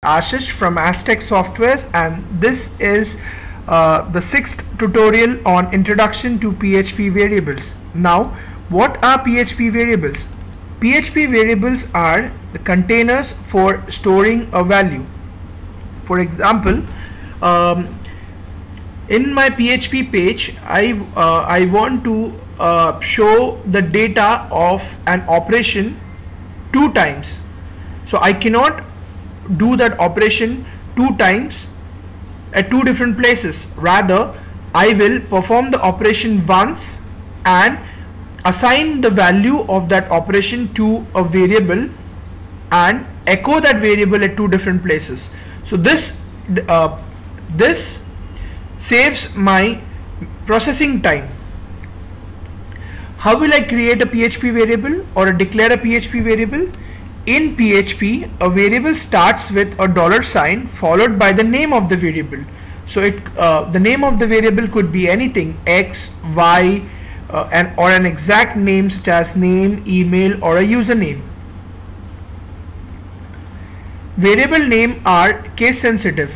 Ashish from Astech Softwares, and this is the 6th tutorial on Introduction to PHP Variables. Now, what are PHP Variables? PHP Variables are the containers for storing a value. For example, in my PHP page, I want to show the data of an operation 2 times. So I cannot do that operation 2 times at 2 different places. Rather, I will perform the operation once and assign the value of that operation to a variable and echo that variable at 2 different places. So this saves my processing time. How will I create a PHP variable or declare a PHP variable? In PHP, a variable starts with a $sign followed by the name of the variable. So the name of the variable could be anything, X, Y, or an exact name such as name, email, or a username. Variable name are case sensitive.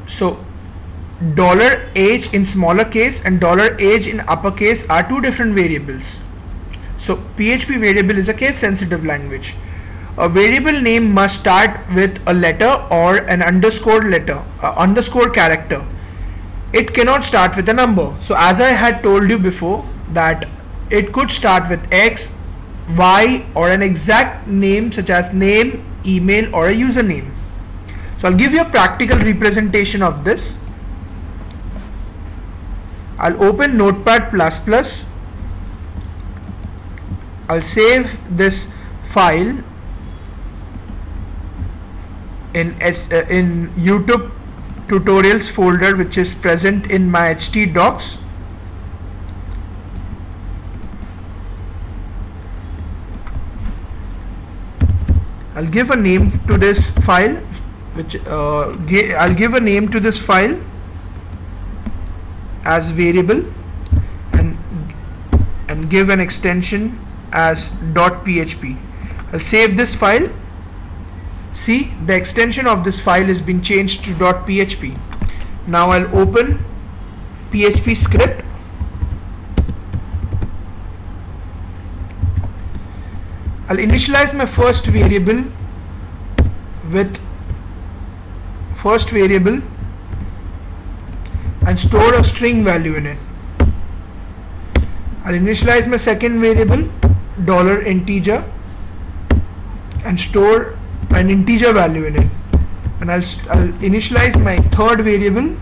So $age in smaller case and $age in uppercase are 2 different variables. So PHP variable is a case sensitive language. A variable name must start with a letter or an underscore character. It cannot start with a number. So as I had told you before, that it could start with X, Y, or an exact name such as name, email, or a username. So I'll give you a practical representation of this. I'll open Notepad++. I'll save this file in YouTube tutorials folder, which is present in my HT docs. I'll give a name to this file, I'll give a name to this file as variable and give an extension as .php. I'll save this file. See, the extension of this file is being changed to .php. Now I'll open PHP script. I'll initialize my first variable with first variable and store a string value in it. I'll initialize my second variable $integer and store an integer value in it, and I'll initialize my third variable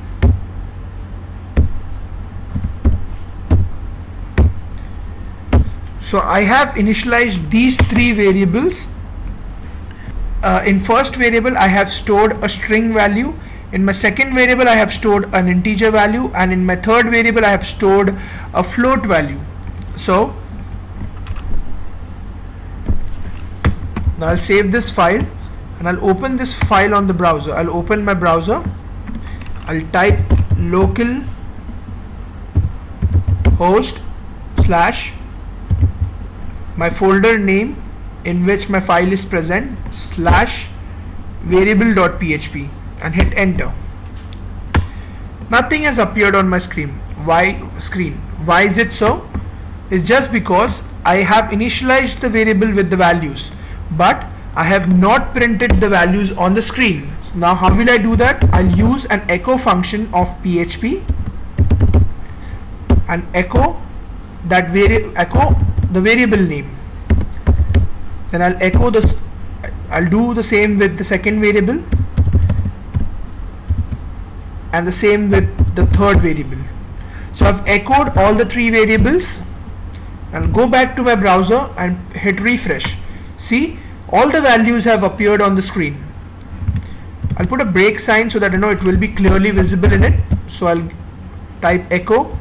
so I have initialized these 3 variables. In first variable I have stored a string value, in my second variable I have stored an integer value, and in my third variable I have stored a float value. So now I'll save this file and I'll open this file on the browser. I'll open my browser. I'll type local host / my folder name in which my file is present / variable.php and hit enter. Nothing has appeared on my screen. Why is it so? It's just because I have initialized the variable with the values, but I have not printed the values on the screen. Now how will I do that? I'll use an echo function of PHP and echo the variable name. Then I'll do the same with the second variable and the same with the third variable. So I've echoed all the 3 variables. I'll go back to my browser and hit refresh. See, all the values have appeared on the screen. I'll put a break sign so that it will be clearly visible in it. So I'll type echo,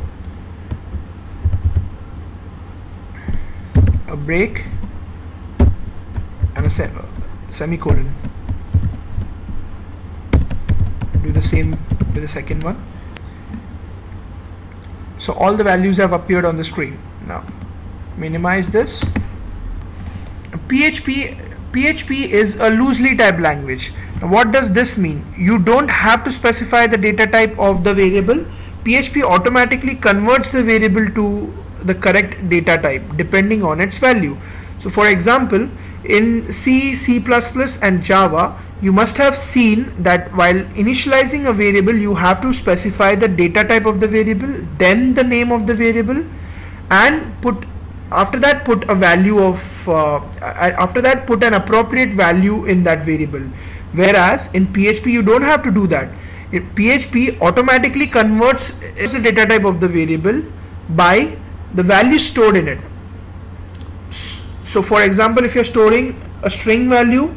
a break, and a semicolon. Do the same with the second one. So all the values have appeared on the screen. Now minimize this. PHP PHP is a loosely typed language. Now, what does this mean? You don't have to specify the data type of the variable. PHP automatically converts the variable to the correct data type depending on its value. So for example, in C, C++ and Java, you must have seen that while initializing a variable, you have to specify the data type of the variable, then the name of the variable, and after that put a value of put an appropriate value in that variable. Whereas in PHP you don't have to do that. PHP automatically converts the data type of the variable by the value stored in it. So for example, if you're storing a string value,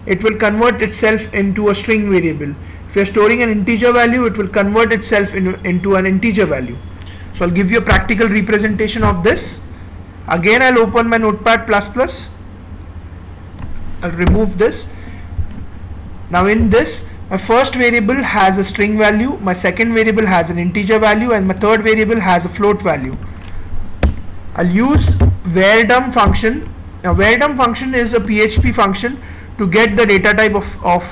it will convert itself into a string variable. If you're storing an integer value, it will convert itself into an integer value. So I'll give you a practical representation of this. Again, I'll open my Notepad++. I'll remove this. Now in this, my first variable has a string value, my second variable has an integer value, and my third variable has a float value. I'll use varedum function. Now varedum function is a PHP function to get the data type of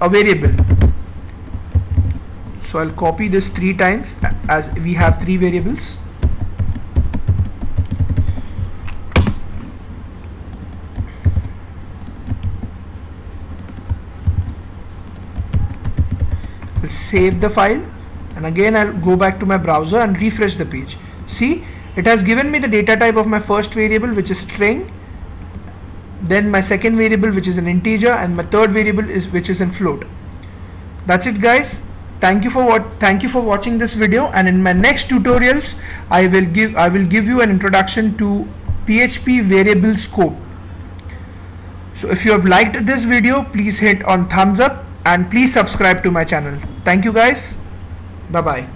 a variable. So I'll copy this 3 times as we have 3 variables. I'll save the file, and again I'll go back to my browser and refresh the page. See, it has given me the data type of my first variable, which is string, then my second variable, which is an integer, and my third variable which is in float. That's it, guys. Thank you for watching this video, and in my next tutorials I will give you an introduction to PHP variable scope. So if you have liked this video, please hit on thumbs up and please subscribe to my channel. Thank you, guys. Bye bye.